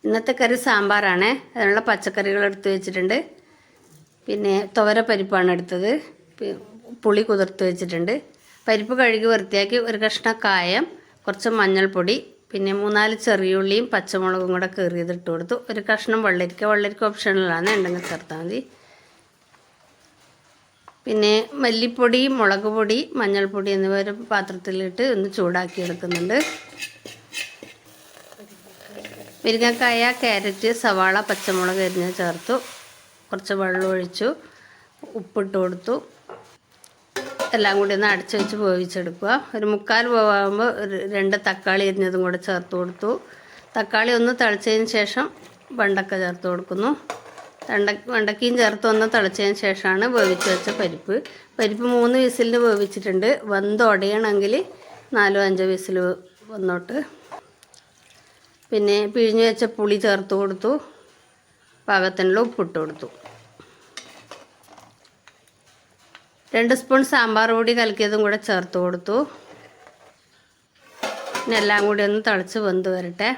ഇന്നത്തെ കറി സാമ്പാറാണ്. അതിനുള്ള പച്ചക്കറികൾ എടുത്ത് വെച്ചിട്ടുണ്ട്. പിന്നെ തുവര പരിപ്പാണ് എടുത്തത്. പുളി കുതിർത്ത് വെച്ചിട്ടുണ്ട്. പരിപ്പ് കഴുകി വൃത്തിയാക്കി ഒരു കഷ്ണം കായം, കുറച്ച് മഞ്ഞൾപ്പൊടി, പിന്നെ 3-4 ചെറിയുള്ളിയും പച്ചമുളകും കൂടെ കീറിയതിട്ട് കൊടുത്തു. ഒരു കഷ്ണം വെള്ളരിക്ക ഓപ്ഷണലാണ്, ഉണ്ടെങ്കിൽ ചേർത്താൽ മതി. പിന്നെ മല്ലിപ്പൊടി, മുളക് പൊടി, മഞ്ഞൾപ്പൊടി എന്നിവ ഒരു പാത്രത്തിലിട്ട് ഒന്ന് ചൂടാക്കി എടുക്കുന്നുണ്ട്. മുരിങ്ങക്കായ, ക്യാരറ്റ്, സവാള, പച്ചമുളക് അരിഞ്ഞ് ചേർത്തു. കുറച്ച് വെള്ളം ഒഴിച്ചു, ഉപ്പിട്ട് കൊടുത്തു. എല്ലാം കൂടി ഒന്ന് അടച്ചു വെച്ച് വേവിച്ചെടുക്കുക. ഒരു 3/4 വേവാകുമ്പോൾ 2 തക്കാളി അരിഞ്ഞതും കൂടെ ചേർത്ത് കൊടുത്തു. തക്കാളി ഒന്ന് തിളച്ചതിന് ശേഷം വെണ്ടക്ക ചേർത്ത് കൊടുക്കുന്നു. വെണ്ടക്കയും ചേർത്ത് ഒന്ന് തിളച്ചതിന് ശേഷമാണ് വേവിച്ച് വെച്ച പരിപ്പ് 3 വിസിലിന് വേവിച്ചിട്ടുണ്ട്. ഉടയണമെങ്കിൽ 4-5 വിസിൽ വന്നോട്ട്. പിന്നെ പിഴിഞ്ഞ് വെച്ച പുളി ചേർത്ത് കൊടുത്തു. പാകത്തിനുള്ള ഉപ്പിട്ട് കൊടുത്തു. 2 സ്പൂൺ സാമ്പാർ പൊടി കലക്കിയതും കൂടെ ചേർത്ത് കൊടുത്തു. പിന്നെ എല്ലാം കൂടി ഒന്ന് തിളച്ച് വെന്ത് വരട്ടെ.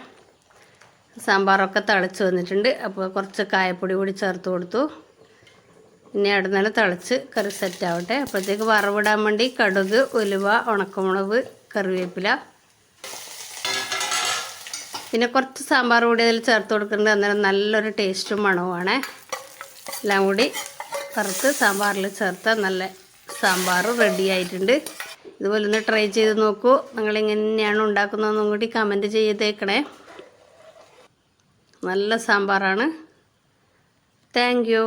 സാമ്പാറൊക്കെ തിളച്ച് വന്നിട്ടുണ്ട്. അപ്പോൾ കുറച്ച് കായപ്പൊടി കൂടി ചേർത്ത് കൊടുത്തു. പിന്നെ അവിടെ നല്ല തിളച്ച് കറി സെറ്റാവട്ടെ. അപ്പോഴത്തേക്ക് വറവിടാൻ വേണ്ടി കടുക്, ഉലുവ, ഉണക്കമുളക്, കറിവേപ്പില, പിന്നെ കുറച്ച് സാമ്പാർ പൊടി അതിൽ ചേർത്ത് കൊടുക്കുന്നുണ്ട്. അന്നേരം നല്ലൊരു ടേസ്റ്റും മണവുമാണ്. എല്ലാം കൂടി വറുത്ത് സാമ്പാറിൽ ചേർത്താൽ നല്ല സാമ്പാർ റെഡി ആയിട്ടുണ്ട്. ഇതുപോലെ ഒന്ന് ട്രൈ ചെയ്ത് നോക്കൂ. നിങ്ങളെങ്ങനെയാണ് ഉണ്ടാക്കുന്നതെന്നും കൂടി കമൻറ്റ് ചെയ്തേക്കണേ. നല്ല സാമ്പാറാണ്. Thank U.